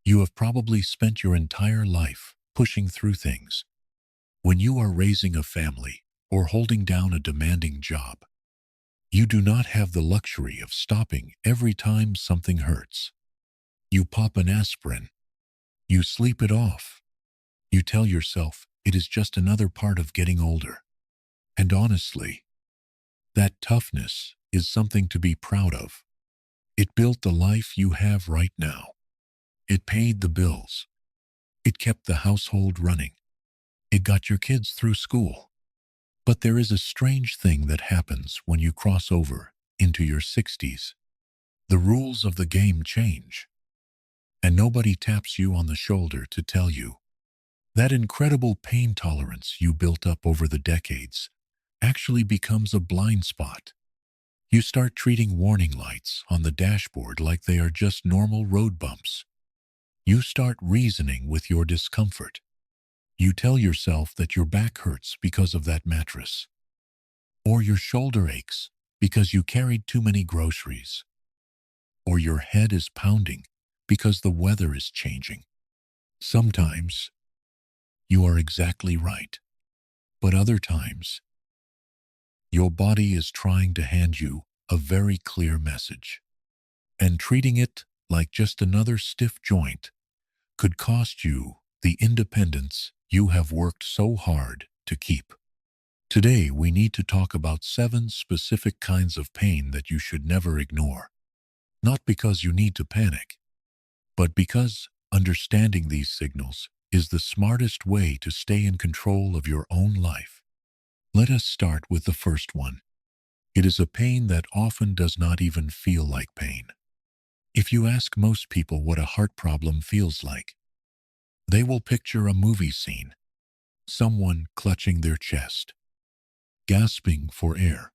You have probably spent your entire life pushing through things. When you are raising a family or holding down a demanding job, you do not have the luxury of stopping every time something hurts. You pop an aspirin. You sleep it off. You tell yourself it is just another part of getting older. And honestly, that toughness is something to be proud of. It built the life you have right now. It paid the bills. It kept the household running. It got your kids through school. But there is a strange thing that happens when you cross over into your 60s. The rules of the game change. And nobody taps you on the shoulder to tell you that incredible pain tolerance you built up over the decades actually becomes a blind spot. You start treating warning lights on the dashboard like they are just normal road bumps. You start reasoning with your discomfort. You tell yourself that your back hurts because of that mattress, or your shoulder aches because you carried too many groceries, or your head is pounding because the weather is changing. Sometimes you are exactly right, but other times your body is trying to hand you a very clear message, and treating it like just another stiff joint could cost you the independence you have worked so hard to keep. Today, we need to talk about 7 specific kinds of pain that you should never ignore. Not because you need to panic, but because understanding these signals is the smartest way to stay in control of your own life. Let us start with the first one. It is a pain that often does not even feel like pain. If you ask most people what a heart problem feels like, they will picture a movie scene. Someone clutching their chest, gasping for air,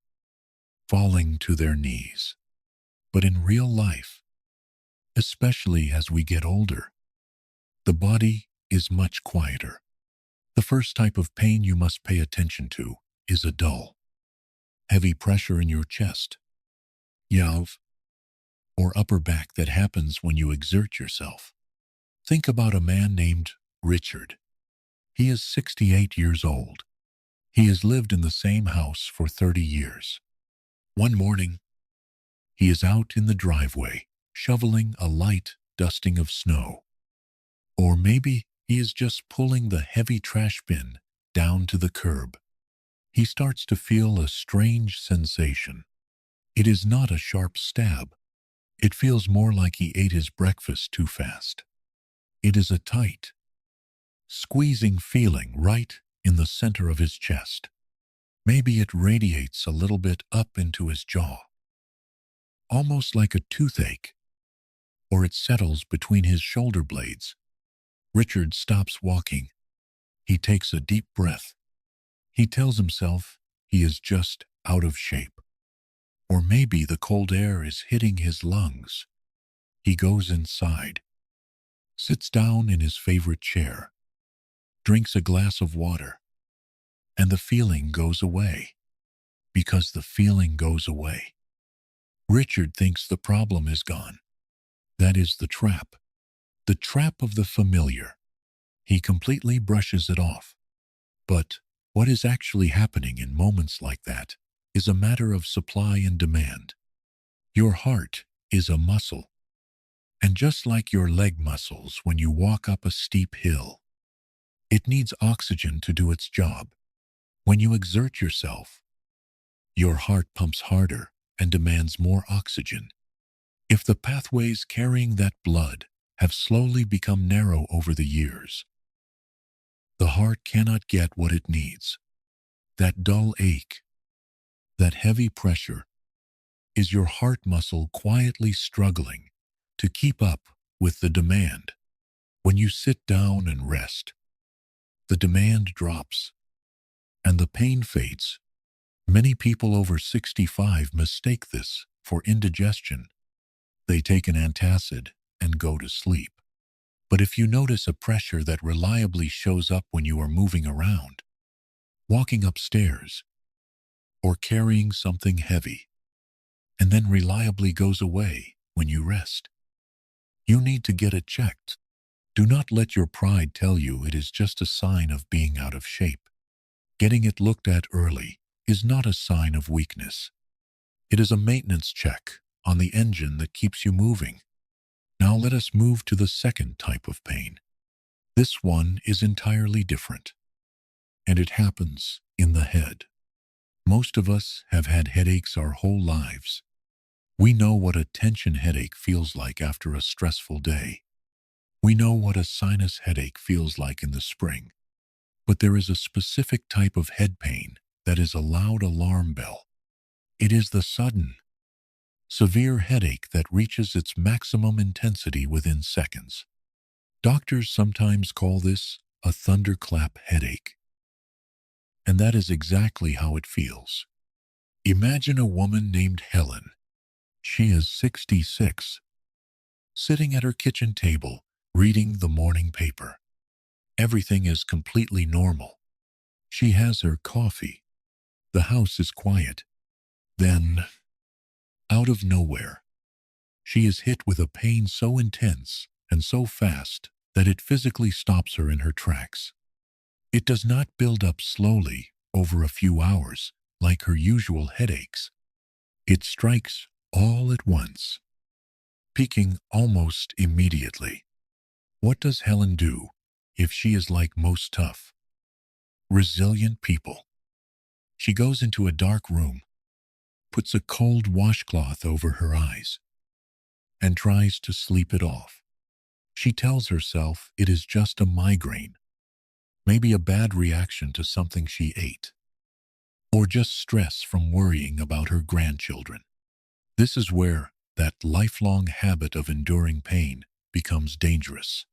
falling to their knees. But in real life, especially as we get older, the body is much quieter. The first type of pain you must pay attention to is a dull, heavy pressure in your chest, yalv, or upper back that happens when you exert yourself. Think about a man named Richard. He is 68 years old. He has lived in the same house for 30 years. One morning, he is out in the driveway, shoveling a light dusting of snow. Or maybe he is just pulling the heavy trash bin down to the curb. He starts to feel a strange sensation. It is not a sharp stab. It feels more like he ate his breakfast too fast. It is a tight, squeezing feeling right in the center of his chest. Maybe it radiates a little bit up into his jaw, almost like a toothache, or it settles between his shoulder blades. Richard stops walking. He takes a deep breath. He tells himself he is just out of shape. Or maybe the cold air is hitting his lungs. He goes inside, sits down in his favorite chair, drinks a glass of water, and the feeling goes away. Because the feeling goes away, Richard thinks the problem is gone. That is the trap of the familiar. He completely brushes it off. But what is actually happening in moments like that is a matter of supply and demand. Your heart is a muscle. And just like your leg muscles when you walk up a steep hill, it needs oxygen to do its job. When you exert yourself, your heart pumps harder and demands more oxygen. If the pathways carrying that blood have slowly become narrow over the years, the heart cannot get what it needs. That dull ache, that heavy pressure, is your heart muscle quietly struggling to keep up with the demand. When you sit down and rest, the demand drops, and the pain fades. Many people over 65 mistake this for indigestion. They take an antacid and go to sleep. But if you notice a pressure that reliably shows up when you are moving around, walking upstairs, or carrying something heavy, and then reliably goes away when you rest, you need to get it checked. Do not let your pride tell you it is just a sign of being out of shape. Getting it looked at early is not a sign of weakness. It is a maintenance check on the engine that keeps you moving. Now let us move to the second type of pain. This one is entirely different, and it happens in the head. Most of us have had headaches our whole lives. We know what a tension headache feels like after a stressful day. We know what a sinus headache feels like in the spring. But there is a specific type of head pain that is a loud alarm bell. It is the sudden, severe headache that reaches its maximum intensity within seconds. Doctors sometimes call this a thunderclap headache. And that is exactly how it feels. Imagine a woman named Helen. She is 66, sitting at her kitchen table, reading the morning paper. Everything is completely normal. She has her coffee. The house is quiet. Then, out of nowhere, she is hit with a pain so intense and so fast that it physically stops her in her tracks. It does not build up slowly over a few hours like her usual headaches. It strikes all at once, peaking almost immediately. What does Helen do if she is like most tough, resilient people? She goes into a dark room, puts a cold washcloth over her eyes, and tries to sleep it off. She tells herself it is just a migraine, maybe a bad reaction to something she ate, or just stress from worrying about her grandchildren. This is where that lifelong habit of enduring pain becomes dangerous.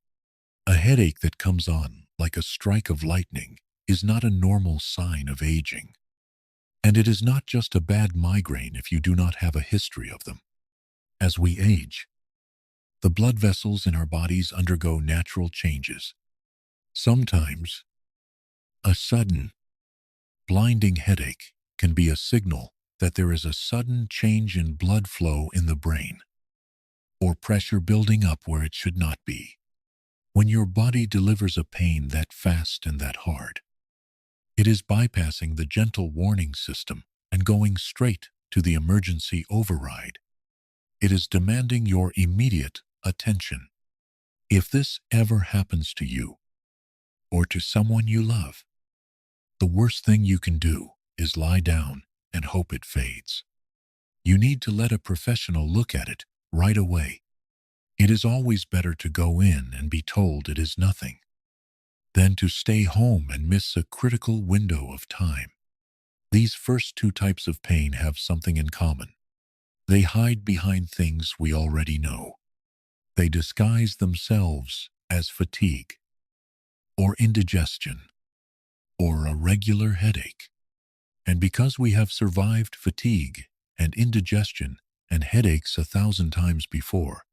A headache that comes on like a strike of lightning is not a normal sign of aging. And it is not just a bad migraine if you do not have a history of them. As we age, the blood vessels in our bodies undergo natural changes. Sometimes, a sudden, blinding headache can be a signal that there is a sudden change in blood flow in the brain, or pressure building up where it should not be. When your body delivers a pain that fast and that hard, it is bypassing the gentle warning system and going straight to the emergency override. It is demanding your immediate attention. If this ever happens to you, or to someone you love, the worst thing you can do is lie down and hope it fades. You need to let a professional look at it right away. It is always better to go in and be told it is nothing than to stay home and miss a critical window of time. These first two types of pain have something in common. They hide behind things we already know. They disguise themselves as fatigue, or indigestion, or a regular headache. And because we have survived fatigue and indigestion and headaches 1,000 times before,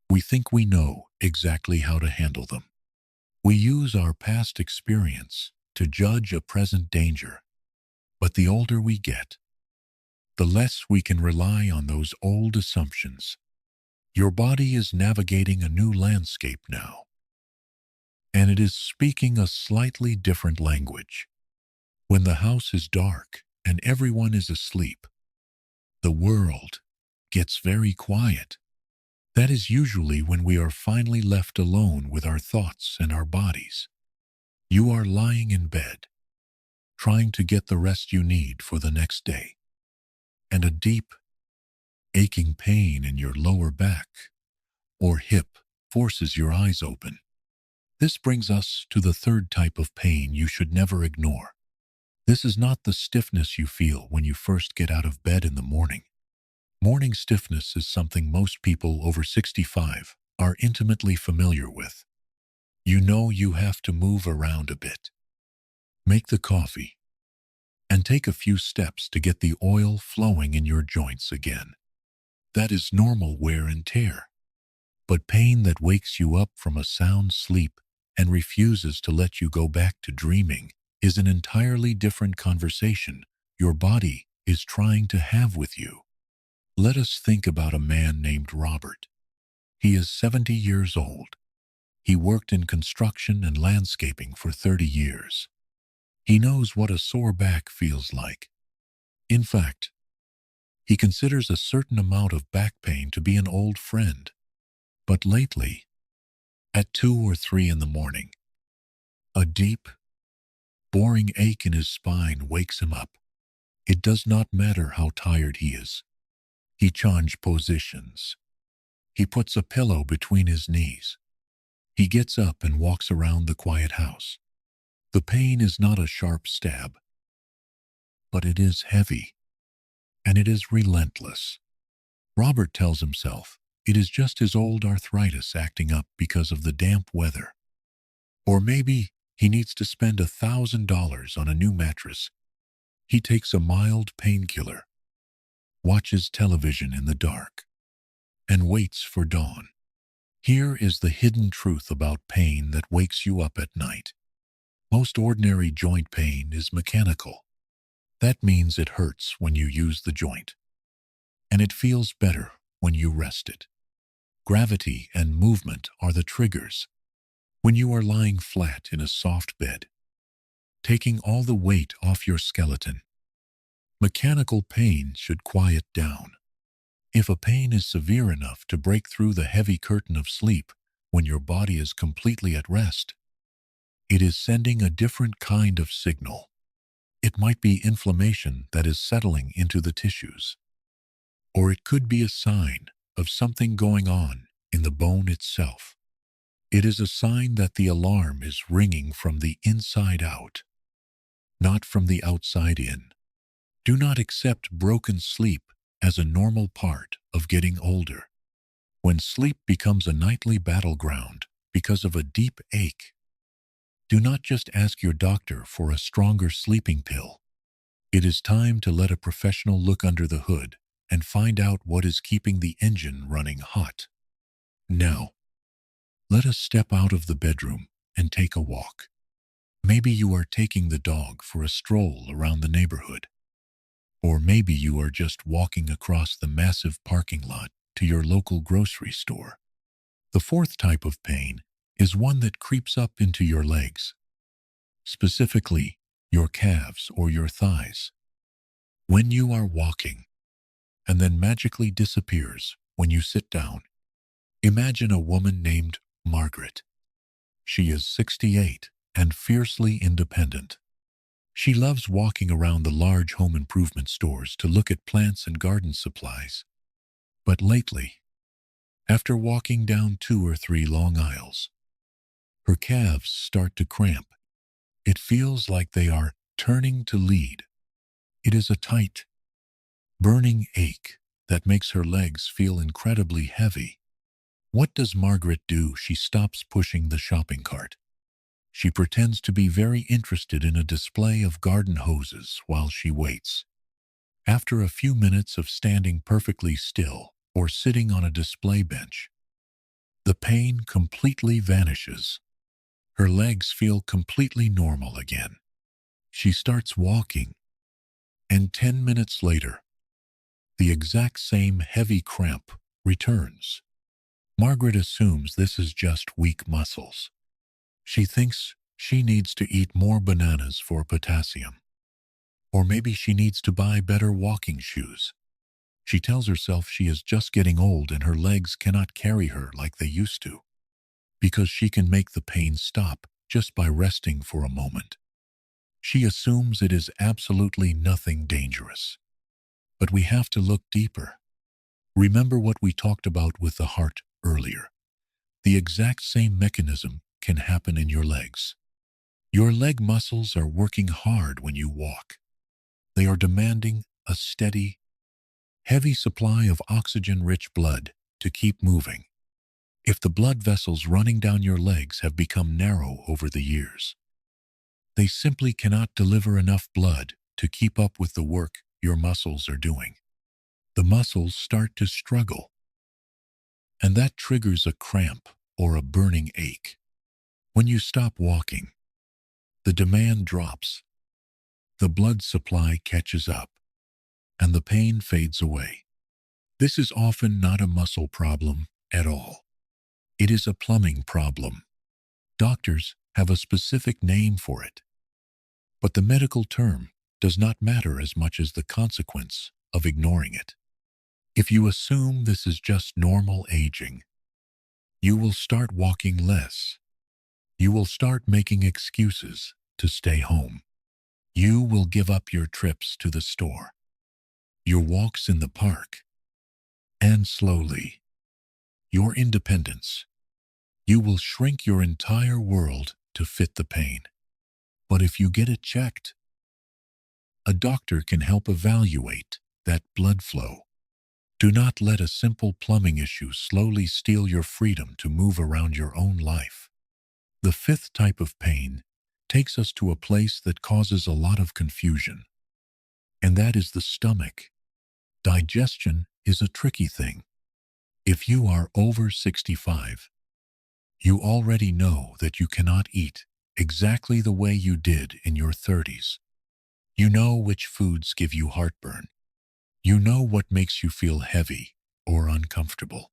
we think we know exactly how to handle them. We use our past experience to judge a present danger, but the older we get, the less we can rely on those old assumptions. Your body is navigating a new landscape now, and it is speaking a slightly different language. When the house is dark and everyone is asleep, the world gets very quiet. That is usually when we are finally left alone with our thoughts and our bodies. You are lying in bed, trying to get the rest you need for the next day, and a deep, aching pain in your lower back or hip forces your eyes open. This brings us to the third type of pain you should never ignore. This is not the stiffness you feel when you first get out of bed in the morning. Morning stiffness is something most people over 65 are intimately familiar with. You know you have to move around a bit, make the coffee, and take a few steps to get the oil flowing in your joints again. That is normal wear and tear. But pain that wakes you up from a sound sleep and refuses to let you go back to dreaming is an entirely different conversation your body is trying to have with you. Let us think about a man named Robert. He is 70 years old. He worked in construction and landscaping for 30 years. He knows what a sore back feels like. In fact, he considers a certain amount of back pain to be an old friend. But lately, at 2 or 3 in the morning, a deep, boring ache in his spine wakes him up. It does not matter how tired he is. He changes positions. He puts a pillow between his knees. He gets up and walks around the quiet house. The pain is not a sharp stab, but it is heavy, and it is relentless. Robert tells himself it is just his old arthritis acting up because of the damp weather. Or maybe he needs to spend $1,000 on a new mattress. He takes a mild painkiller, watches television in the dark, and waits for dawn. Here is the hidden truth about pain that wakes you up at night. Most ordinary joint pain is mechanical. That means it hurts when you use the joint, and it feels better when you rest it. Gravity and movement are the triggers. When you are lying flat in a soft bed, taking all the weight off your skeleton, mechanical pain should quiet down. If a pain is severe enough to break through the heavy curtain of sleep when your body is completely at rest, it is sending a different kind of signal. It might be inflammation that is settling into the tissues, or it could be a sign of something going on in the bone itself. It is a sign that the alarm is ringing from the inside out, not from the outside in. Do not accept broken sleep as a normal part of getting older. When sleep becomes a nightly battleground because of a deep ache, do not just ask your doctor for a stronger sleeping pill. It is time to let a professional look under the hood and find out what is keeping the engine running hot. Now, let us step out of the bedroom and take a walk. Maybe you are taking the dog for a stroll around the neighborhood. Or maybe you are just walking across the massive parking lot to your local grocery store. The fourth type of pain is one that creeps up into your legs, specifically your calves or your thighs. When you are walking, and then magically disappears when you sit down. Imagine a woman named Margaret. She is 68 and fiercely independent. She loves walking around the large home improvement stores to look at plants and garden supplies. But lately, after walking down 2 or 3 long aisles, her calves start to cramp. It feels like they are turning to lead. It is a tight, burning ache that makes her legs feel incredibly heavy. What does Margaret do? She stops pushing the shopping cart. She pretends to be very interested in a display of garden hoses while she waits. After a few minutes of standing perfectly still or sitting on a display bench, the pain completely vanishes. Her legs feel completely normal again. She starts walking, and 10 minutes later, the exact same heavy cramp returns. Margaret assumes this is just weak muscles. She thinks she needs to eat more bananas for potassium. Or maybe she needs to buy better walking shoes. She tells herself she is just getting old and her legs cannot carry her like they used to, because she can make the pain stop just by resting for a moment. She assumes it is absolutely nothing dangerous. But we have to look deeper. Remember what we talked about with the heart earlier. The exact same mechanism can happen in your legs. Your leg muscles are working hard when you walk. They are demanding a steady, heavy supply of oxygen-rich blood to keep moving. If the blood vessels running down your legs have become narrow over the years, they simply cannot deliver enough blood to keep up with the work your muscles are doing. The muscles start to struggle, and that triggers a cramp or a burning ache. When you stop walking, the demand drops, the blood supply catches up, and the pain fades away. This is often not a muscle problem at all. It is a plumbing problem. Doctors have a specific name for it, but the medical term does not matter as much as the consequence of ignoring it. If you assume this is just normal aging, you will start walking less. You will start making excuses to stay home. You will give up your trips to the store, your walks in the park, and slowly, your independence. You will shrink your entire world to fit the pain. But if you get it checked, a doctor can help evaluate that blood flow. Do not let a simple plumbing issue slowly steal your freedom to move around your own life. The fifth type of pain takes us to a place that causes a lot of confusion, and that is the stomach. Digestion is a tricky thing. If you are over 65, you already know that you cannot eat exactly the way you did in your 30s. You know which foods give you heartburn. You know what makes you feel heavy or uncomfortable.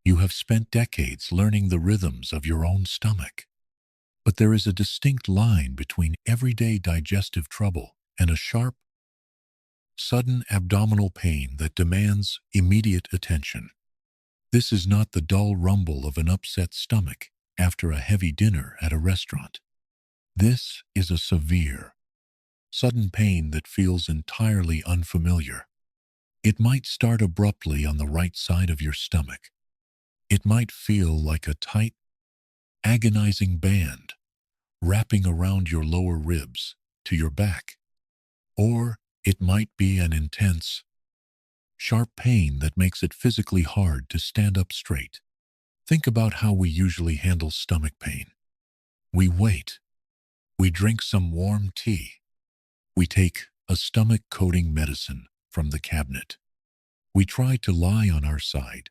You have spent decades learning the rhythms of your own stomach. But there is a distinct line between everyday digestive trouble and a sharp, sudden abdominal pain that demands immediate attention. This is not the dull rumble of an upset stomach after a heavy dinner at a restaurant. This is a severe, sudden pain that feels entirely unfamiliar. It might start abruptly on the right side of your stomach. It might feel like a tight, agonizing band wrapping around your lower ribs to your back. Or it might be an intense, sharp pain that makes it physically hard to stand up straight. Think about how we usually handle stomach pain. We wait. We drink some warm tea. We take a stomach-coating medicine from the cabinet. We try to lie on our side.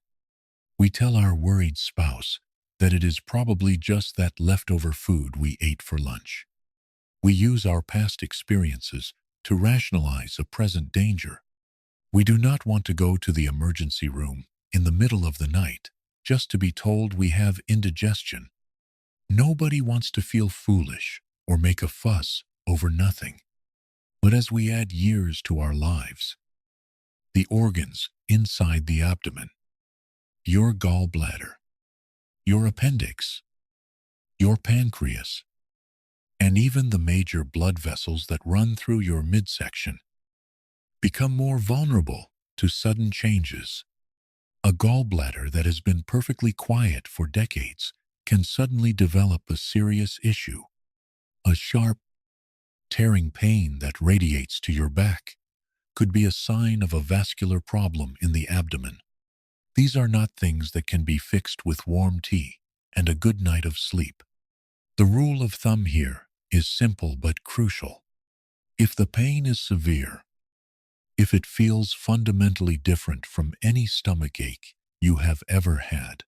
We tell our worried spouse that it is probably just that leftover food we ate for lunch. We use our past experiences to rationalize a present danger. We do not want to go to the emergency room in the middle of the night just to be told we have indigestion. Nobody wants to feel foolish or make a fuss over nothing. But as we add years to our lives, the organs inside the abdomen, your gallbladder, your appendix, your pancreas, and even the major blood vessels that run through your midsection become more vulnerable to sudden changes. A gallbladder that has been perfectly quiet for decades can suddenly develop a serious issue. A sharp, tearing pain that radiates to your back could be a sign of a vascular problem in the abdomen. These are not things that can be fixed with warm tea and a good night of sleep. The rule of thumb here is simple but crucial. If the pain is severe, if it feels fundamentally different from any stomachache you have ever had,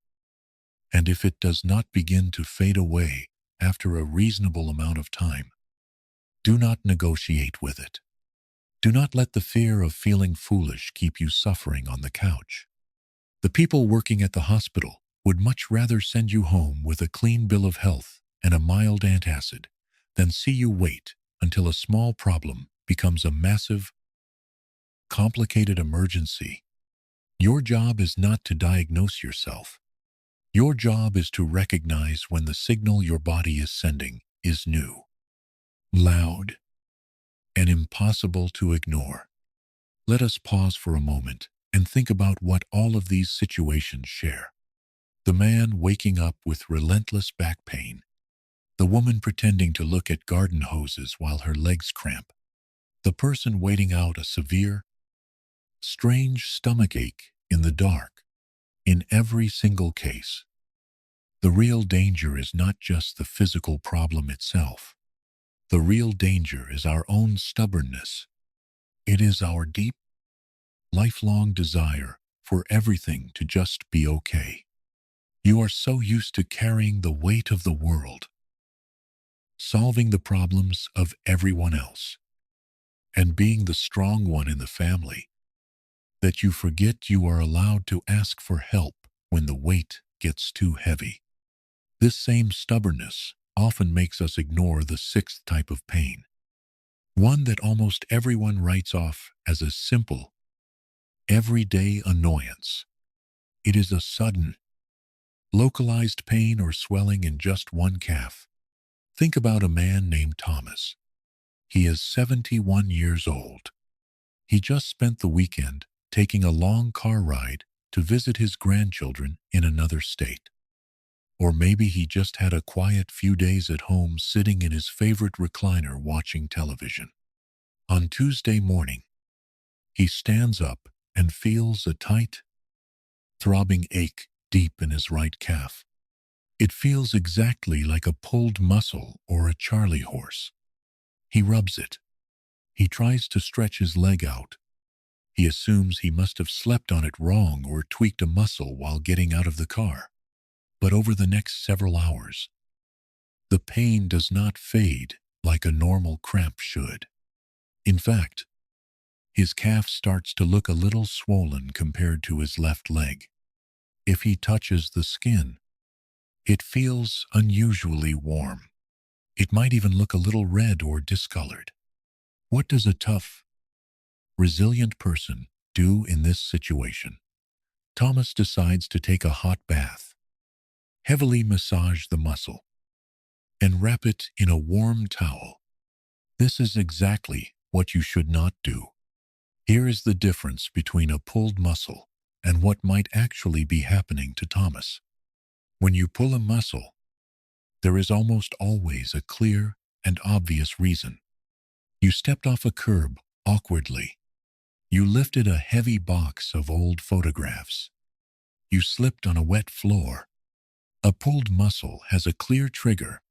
and if it does not begin to fade away after a reasonable amount of time, do not negotiate with it. Do not let the fear of feeling foolish keep you suffering on the couch. The people working at the hospital would much rather send you home with a clean bill of health and a mild antacid than see you wait until a small problem becomes a massive, complicated emergency. Your job is not to diagnose yourself. Your job is to recognize when the signal your body is sending is new, loud, and impossible to ignore. Let us pause for a moment and think about what all of these situations share. The man waking up with relentless back pain. The woman pretending to look at garden hoses while her legs cramp. The person waiting out a severe, strange stomachache in the dark. In every single case, the real danger is not just the physical problem itself. The real danger is our own stubbornness. It is our deep, lifelong desire for everything to just be okay. You are so used to carrying the weight of the world, solving the problems of everyone else, and being the strong one in the family, that you forget you are allowed to ask for help when the weight gets too heavy. This same stubbornness often makes us ignore the sixth type of pain, one that almost everyone writes off as a simple, everyday annoyance. It is a sudden, localized pain or swelling in just one calf. Think about a man named Thomas. He is 71 years old. He just spent the weekend taking a long car ride to visit his grandchildren in another state. Or maybe he just had a quiet few days at home sitting in his favorite recliner watching television. On Tuesday morning, he stands up and feels a tight, throbbing ache deep in his right calf. It feels exactly like a pulled muscle or a Charlie horse. He rubs it. He tries to stretch his leg out. He assumes he must have slept on it wrong or tweaked a muscle while getting out of the car. But over the next several hours, the pain does not fade like a normal cramp should. In fact, his calf starts to look a little swollen compared to his left leg. If he touches the skin, it feels unusually warm. It might even look a little red or discolored. What does a tough, resilient person do in this situation? Thomas decides to take a hot bath, heavily massage the muscle, and wrap it in a warm towel. This is exactly what you should not do. Here is the difference between a pulled muscle and what might actually be happening to Thomas. When you pull a muscle, there is almost always a clear and obvious reason. You stepped off a curb awkwardly. You lifted a heavy box of old photographs. You slipped on a wet floor. A pulled muscle has a clear trigger,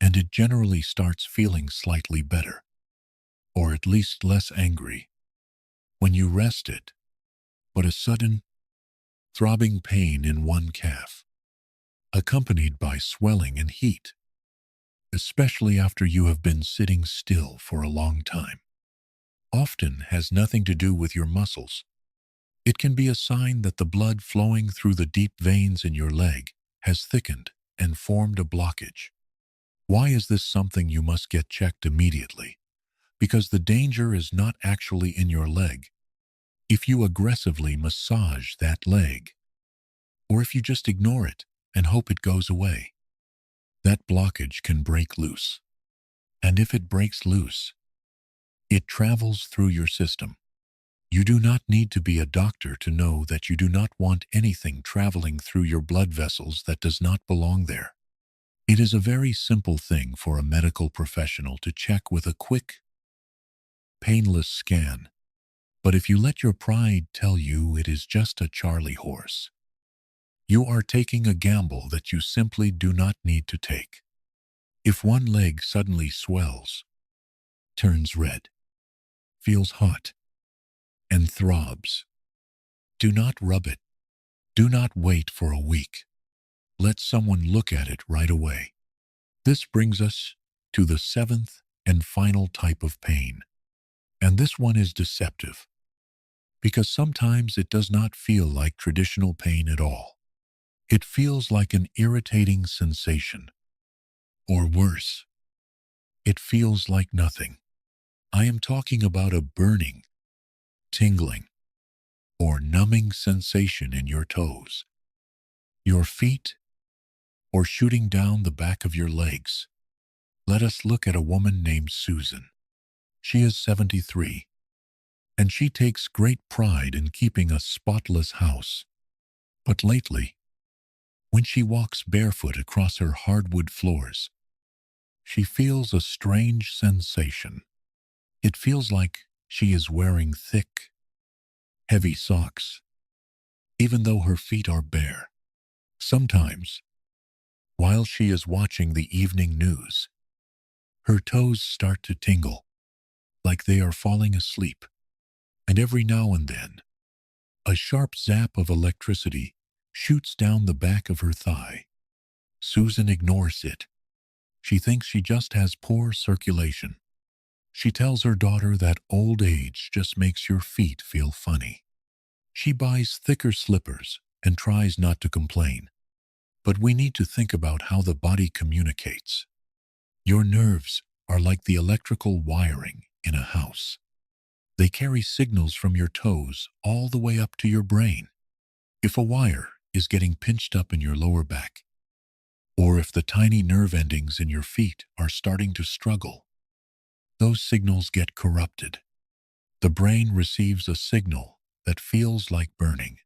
and it generally starts feeling slightly better, or at least less angry, when you rest it. But a sudden, throbbing pain in one calf, accompanied by swelling and heat, especially after you have been sitting still for a long time, often has nothing to do with your muscles. It can be a sign that the blood flowing through the deep veins in your leg has thickened and formed a blockage. Why is this something you must get checked immediately? Because the danger is not actually in your leg. If you aggressively massage that leg, or if you just ignore it and hope it goes away, that blockage can break loose. And if it breaks loose, it travels through your system. You do not need to be a doctor to know that you do not want anything traveling through your blood vessels that does not belong there. It is a very simple thing for a medical professional to check with a quick, painless scan. But if you let your pride tell you it is just a Charlie horse, you are taking a gamble that you simply do not need to take. If one leg suddenly swells, turns red, feels hot, and throbs, do not rub it. Do not wait for a week. Let someone look at it right away. This brings us to the seventh and final type of pain. And this one is deceptive, because sometimes it does not feel like traditional pain at all. It feels like an irritating sensation. Or worse, it feels like nothing. I am talking about a burning, tingling, or numbing sensation in your toes, your feet, or shooting down the back of your legs. Let us look at a woman named Susan. She is 73, and she takes great pride in keeping a spotless house. But lately, when she walks barefoot across her hardwood floors, she feels a strange sensation. It feels like she is wearing thick, heavy socks, even though her feet are bare. Sometimes, while she is watching the evening news, her toes start to tingle, like they are falling asleep. And every now and then, a sharp zap of electricity shoots down the back of her thigh. Susan ignores it. She thinks she just has poor circulation. She tells her daughter that old age just makes your feet feel funny. She buys thicker slippers and tries not to complain. But we need to think about how the body communicates. Your nerves are like the electrical wiring in a house. They carry signals from your toes all the way up to your brain. If a wire is getting pinched up in your lower back, or if the tiny nerve endings in your feet are starting to struggle, those signals get corrupted. The brain receives a signal that feels like burning,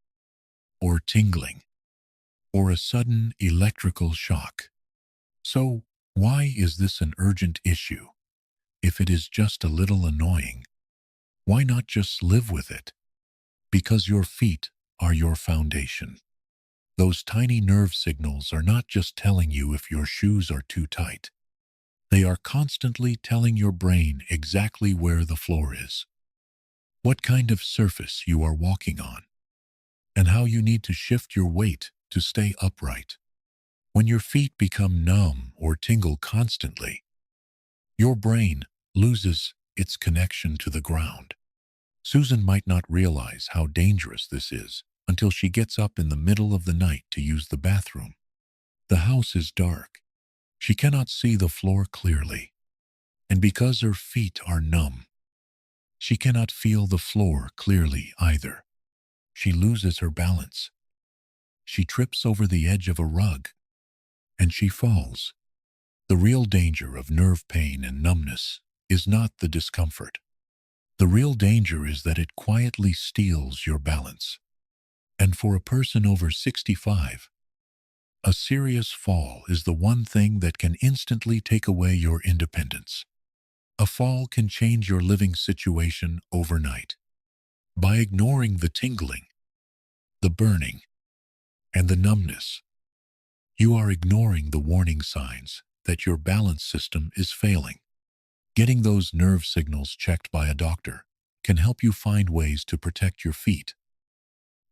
or tingling, or a sudden electrical shock. So, why is this an urgent issue? If it is just a little annoying, why not just live with it? Because your feet are your foundation. Those tiny nerve signals are not just telling you if your shoes are too tight. They are constantly telling your brain exactly where the floor is, what kind of surface you are walking on, and how you need to shift your weight to stay upright. When your feet become numb or tingle constantly, your brain loses its connection to the ground. Susan might not realize how dangerous this is until she gets up in the middle of the night to use the bathroom. The house is dark. She cannot see the floor clearly. And because her feet are numb, she cannot feel the floor clearly either. She loses her balance. She trips over the edge of a rug, and she falls. The real danger of nerve pain and numbness is not the discomfort. The real danger is that it quietly steals your balance. And for a person over 65, a serious fall is the one thing that can instantly take away your independence. A fall can change your living situation overnight. By ignoring the tingling, the burning, and the numbness, you are ignoring the warning signs that your balance system is failing. Getting those nerve signals checked by a doctor can help you find ways to protect your feet,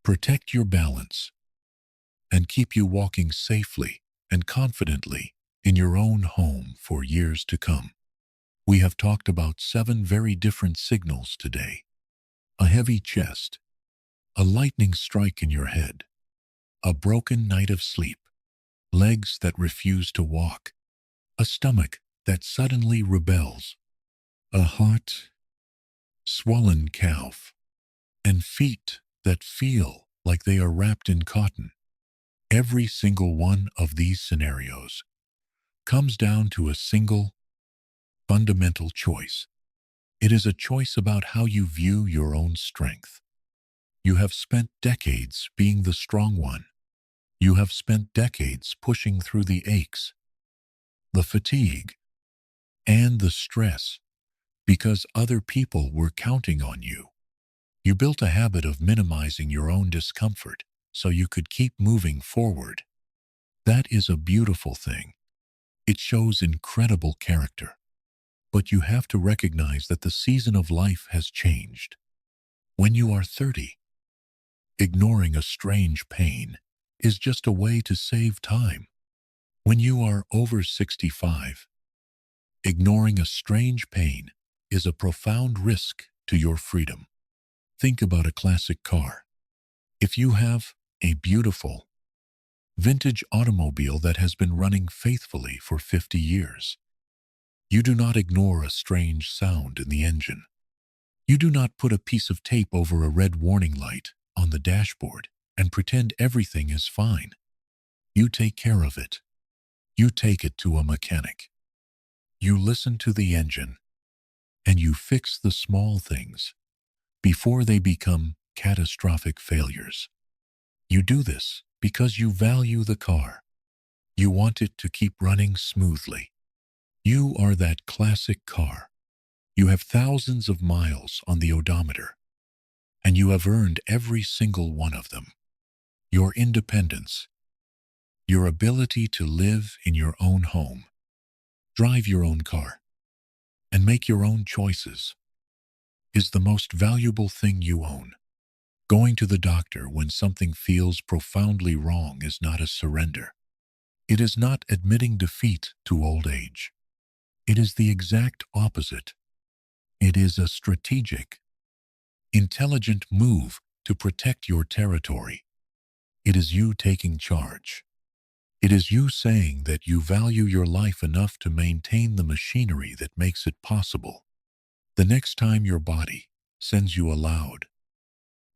protect your balance, and keep you walking safely and confidently in your own home for years to come. We have talked about 7 very different signals today. A heavy chest, a lightning strike in your head, a broken night of sleep, legs that refuse to walk, a stomach that suddenly rebels, a hot, swollen calf, and feet that feel like they are wrapped in cotton. Every single one of these scenarios comes down to a single, fundamental choice. It is a choice about how you view your own strength. You have spent decades being the strong one. You have spent decades pushing through the aches, the fatigue, and the stress because other people were counting on you. You built a habit of minimizing your own discomfort so you could keep moving forward. That is a beautiful thing. It shows incredible character. But you have to recognize that the season of life has changed. When you are 30, ignoring a strange pain is just a way to save time. When you are over 65, ignoring a strange pain is a profound risk to your freedom. Think about a classic car. If you have a beautiful, vintage automobile that has been running faithfully for 50 years, you do not ignore a strange sound in the engine. You do not put a piece of tape over a red warning light on the dashboard and pretend everything is fine. You take care of it. You take it to a mechanic. You listen to the engine, and you fix the small things before they become catastrophic failures. You do this because you value the car. You want it to keep running smoothly. You are that classic car. You have thousands of miles on the odometer, and you have earned every single one of them. Your independence, your ability to live in your own home, drive your own car, and make your own choices is the most valuable thing you own. Going to the doctor when something feels profoundly wrong is not a surrender. It is not admitting defeat to old age. It is the exact opposite. It is a strategic, intelligent move to protect your territory. It is you taking charge. It is you saying that you value your life enough to maintain the machinery that makes it possible. The next time your body sends you a loud,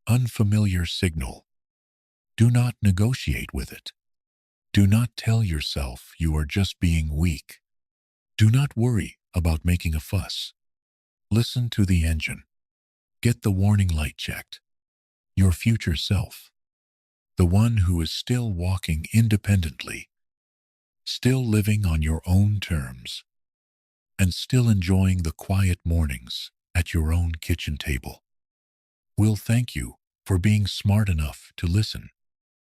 unfamiliar signal, do not negotiate with it. Do not tell yourself you are just being weak. Do not worry about making a fuss. Listen to the engine. Get the warning light checked. Your future self, the one who is still walking independently, still living on your own terms, and still enjoying the quiet mornings at your own kitchen table, will thank you for being smart enough to listen.